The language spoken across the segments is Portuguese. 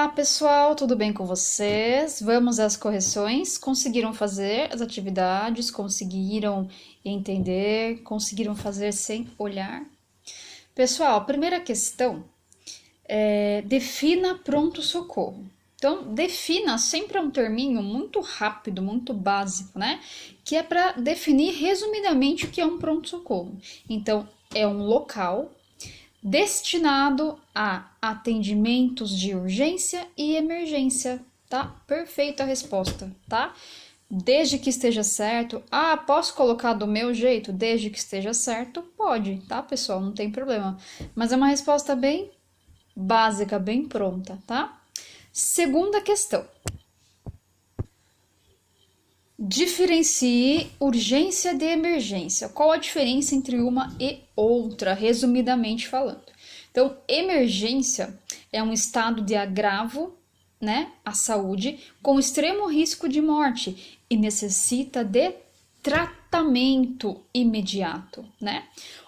Olá, pessoal, tudo bem com vocês? Vamos às correções. Conseguiram fazer as atividades? Conseguiram entender? Conseguiram fazer sem olhar? Pessoal, primeira questão é defina pronto-socorro. Então, defina sempre é um terminho muito rápido, muito básico, né? Que é para definir resumidamente o que é um pronto-socorro. Então, é um local destinado a atendimentos de urgência e emergência, tá? Perfeita a resposta, tá? Desde que esteja certo. Ah, posso colocar do meu jeito? Desde que esteja certo, pode, tá, pessoal? Não tem problema. Mas é uma resposta bem básica, bem pronta, tá? Segunda questão. Diferencie urgência de emergência. Qual a diferença entre uma e outra, resumidamente falando? Então, emergência é um estado de agravo, né, à saúde, com extremo risco de morte e necessita de tratamento imediato, né?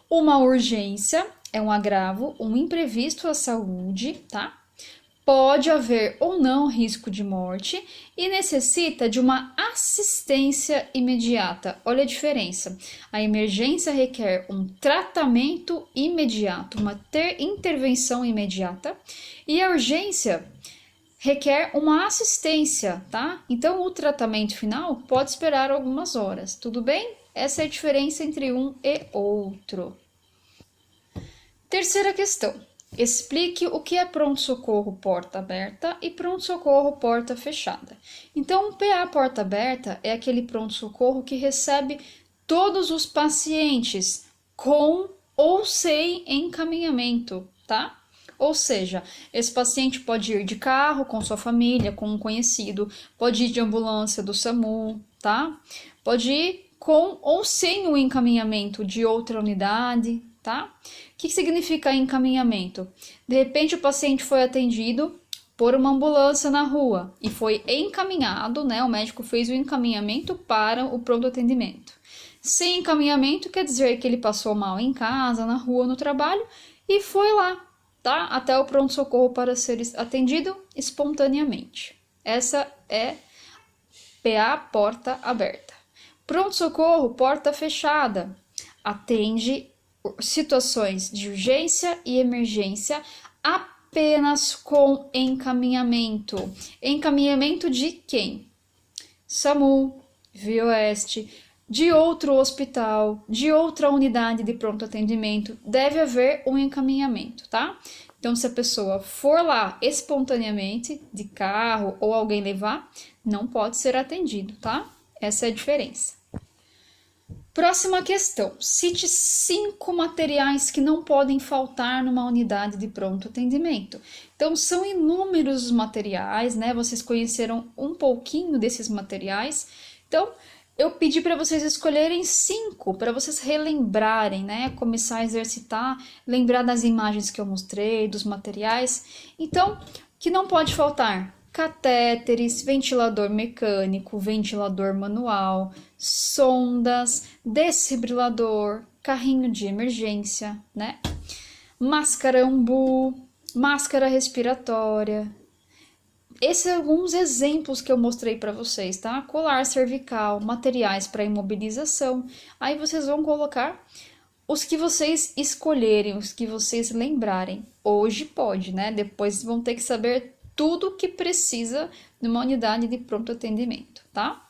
Uma urgência é um agravo, um imprevisto à saúde, tá? Pode haver ou não risco de morte e necessita de uma assistência imediata. Olha a diferença. A emergência requer um tratamento imediato, uma intervenção imediata, e a urgência requer uma assistência, tá? Então, o tratamento final pode esperar algumas horas, tudo bem? Essa é a diferença entre um e outro. Terceira questão. Explique o que é pronto-socorro porta aberta e pronto-socorro porta fechada. Então, o PA porta aberta é aquele pronto-socorro que recebe todos os pacientes com ou sem encaminhamento, tá? Ou seja, esse paciente pode ir de carro com sua família, com um conhecido, pode ir de ambulância do SAMU, tá? Pode ir com ou sem o encaminhamento de outra unidade, tá? O que significa encaminhamento? De repente o paciente foi atendido por uma ambulância na rua e foi encaminhado, né? O médico fez o encaminhamento para o pronto atendimento. Sem encaminhamento quer dizer que ele passou mal em casa, na rua, no trabalho e foi lá, tá? Até o pronto-socorro para ser atendido espontaneamente. Essa é PA porta aberta. Pronto-socorro porta fechada. Atende situações de urgência e emergência apenas com encaminhamento. Encaminhamento de quem? SAMU, VIOeste, de outro hospital, de outra unidade de pronto atendimento, deve haver um encaminhamento, tá? Então, se a pessoa for lá espontaneamente, de carro ou alguém levar, não pode ser atendido, tá? Essa é a diferença. Próxima questão. Cite 5 materiais que não podem faltar numa unidade de pronto atendimento. Então, são inúmeros os materiais, né? Vocês conheceram um pouquinho desses materiais. Então, eu pedi para vocês escolherem 5 para vocês relembrarem, né? Começar a exercitar, lembrar das imagens que eu mostrei, dos materiais. Então, que não pode faltar? Catéteres, ventilador mecânico, ventilador manual, sondas, desfibrilador, carrinho de emergência, né? Máscara umbu, máscara respiratória. Esses são alguns exemplos que eu mostrei para vocês, tá? Colar cervical, materiais para imobilização. Aí vocês vão colocar os que vocês escolherem, os que vocês lembrarem. Hoje pode, né? Depois vão ter que saber tudo o que precisa numa unidade de pronto atendimento, tá?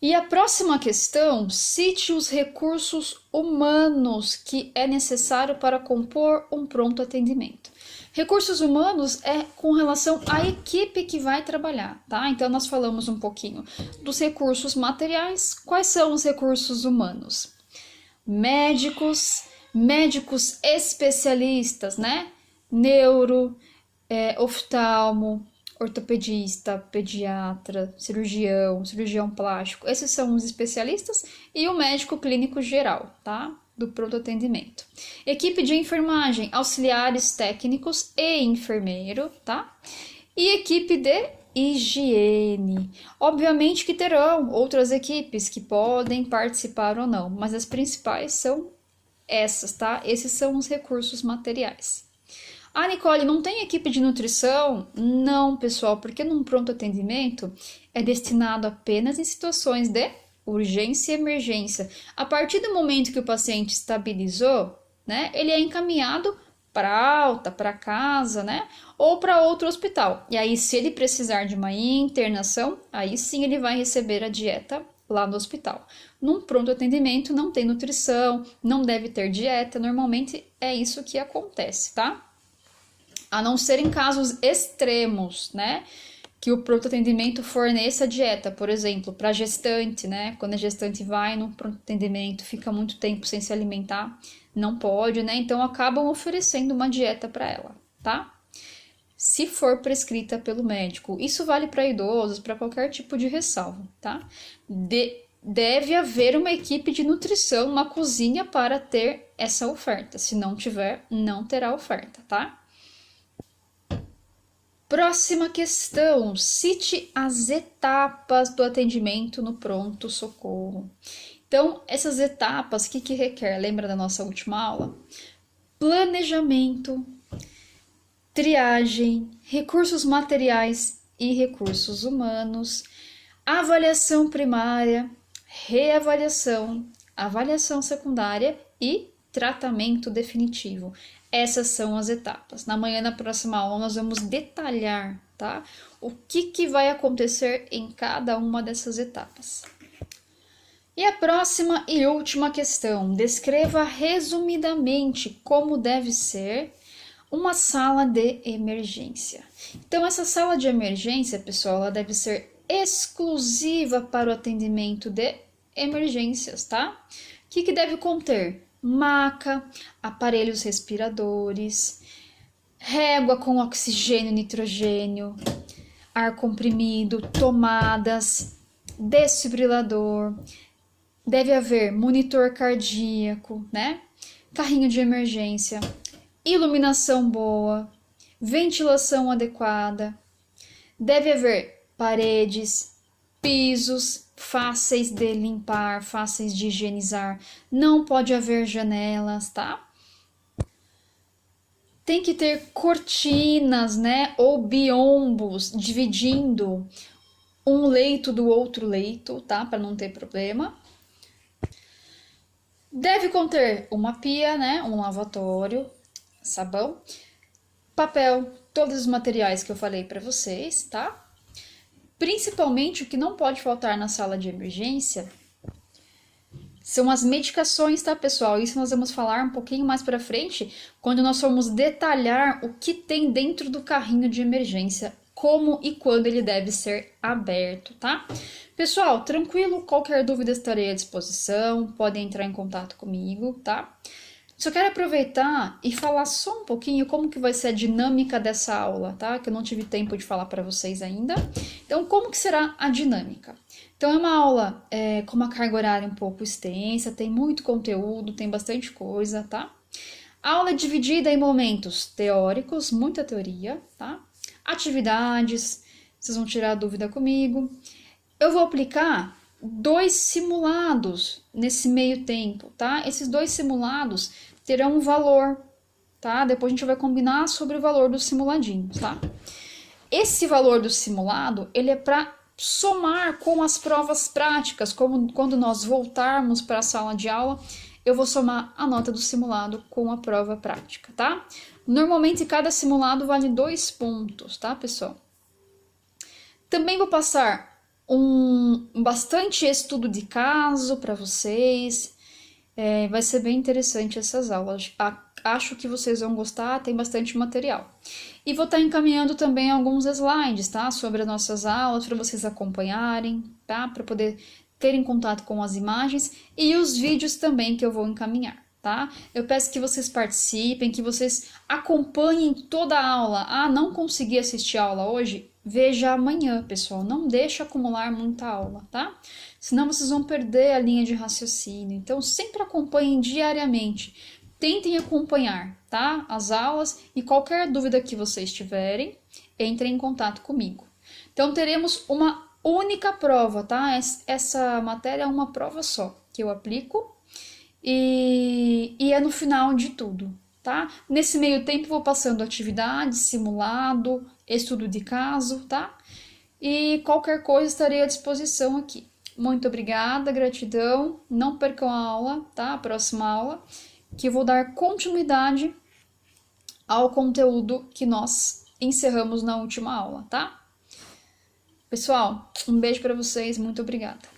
E a próxima questão, cite os recursos humanos que é necessário para compor um pronto atendimento. Recursos humanos é com relação à equipe que vai trabalhar, tá? Então, nós falamos um pouquinho dos recursos materiais. Quais são os recursos humanos? Médicos especialistas, né? Neuro, oftalmo, ortopedista, pediatra, cirurgião plástico. Esses são os especialistas e o médico clínico geral, tá? Do pronto atendimento. Equipe de enfermagem, auxiliares técnicos e enfermeiro, tá? E equipe de higiene. Obviamente que terão outras equipes que podem participar ou não, mas as principais são essas, tá? Esses são os recursos materiais. Ah, Nicole, não tem equipe de nutrição? Não, pessoal, porque num pronto atendimento é destinado apenas em situações de urgência e emergência. A partir do momento que o paciente estabilizou, né, ele é encaminhado para alta, para casa, né, ou para outro hospital. E aí, se ele precisar de uma internação, aí sim ele vai receber a dieta lá no hospital. Num pronto atendimento não tem nutrição, não deve ter dieta, normalmente é isso que acontece, tá? A não ser em casos extremos, né? Que o pronto atendimento forneça dieta, por exemplo, para gestante, né? Quando a gestante vai no pronto atendimento, fica muito tempo sem se alimentar, não pode, né? Então acabam oferecendo uma dieta para ela, tá? Se for prescrita pelo médico. Isso vale para idosos, para qualquer tipo de ressalva, tá? Deve haver uma equipe de nutrição, uma cozinha para ter essa oferta. Se não tiver, não terá oferta, tá? Próxima questão: cite as etapas do atendimento no pronto-socorro. Então, essas etapas, o que requer? Lembra da nossa última aula? Planejamento, triagem, recursos materiais e recursos humanos, avaliação primária, reavaliação, avaliação secundária e tratamento definitivo. Essas são as etapas. Na manhã, na próxima aula, nós vamos detalhar, tá? O que vai acontecer em cada uma dessas etapas. E a próxima e última questão: descreva resumidamente como deve ser uma sala de emergência. Então, essa sala de emergência, pessoal, ela deve ser exclusiva para o atendimento de emergências, tá? O que deve conter? Maca, aparelhos respiradores, régua com oxigênio e nitrogênio, ar comprimido, tomadas, desfibrilador, deve haver monitor cardíaco, né? Carrinho de emergência, iluminação boa, ventilação adequada, deve haver paredes, pisos fáceis de limpar, fáceis de higienizar, não pode haver janelas, tá? Tem que ter cortinas, né, ou biombos dividindo um leito do outro leito, tá? Para não ter problema. Deve conter uma pia, né, um lavatório, sabão, papel, todos os materiais que eu falei para vocês, tá? Principalmente o que não pode faltar na sala de emergência são as medicações, tá, pessoal? Isso nós vamos falar um pouquinho mais para frente, quando nós formos detalhar o que tem dentro do carrinho de emergência, como e quando ele deve ser aberto, tá? Pessoal, tranquilo, qualquer dúvida estarei à disposição, podem entrar em contato comigo, tá? Só quero aproveitar e falar só um pouquinho como que vai ser a dinâmica dessa aula, tá? Que eu não tive tempo de falar para vocês ainda. Então, como que será a dinâmica? Então, é uma aula com uma carga horária um pouco extensa, tem muito conteúdo, tem bastante coisa, tá? A aula é dividida em momentos teóricos, muita teoria, tá? Atividades, vocês vão tirar a dúvida comigo. Eu vou aplicar 2 simulados nesse meio tempo, tá? Esses 2 simulados terão um valor, tá? Depois a gente vai combinar sobre o valor dos simuladinhos, tá? Esse valor do simulado, ele é para somar com as provas práticas, como quando nós voltarmos para a sala de aula, eu vou somar a nota do simulado com a prova prática, tá? Normalmente cada simulado vale 2 pontos, tá, pessoal? Também vou passar bastante estudo de caso para vocês. Vai ser bem interessante essas aulas. Acho que vocês vão gostar, tem bastante material. E vou estar encaminhando também alguns slides, tá? Sobre as nossas aulas, para vocês acompanharem, tá? Para poder terem contato com as imagens e os vídeos também que eu vou encaminhar, tá? Eu peço que vocês participem, que vocês acompanhem toda a aula. Ah, não consegui assistir a aula hoje? Veja amanhã, pessoal. Não deixe acumular muita aula, tá? Senão vocês vão perder a linha de raciocínio. Então, sempre acompanhem diariamente. Tentem acompanhar, tá? As aulas e qualquer dúvida que vocês tiverem, entrem em contato comigo. Então, teremos uma única prova, tá? Essa matéria é uma prova só que eu aplico e é no final de tudo, tá? Nesse meio tempo, vou passando atividade, simulado, estudo de caso, tá? E qualquer coisa estarei à disposição aqui. Muito obrigada, gratidão. Não percam a aula, tá? A próxima aula, que eu vou dar continuidade ao conteúdo que nós encerramos na última aula, tá? Pessoal, um beijo para vocês, muito obrigada.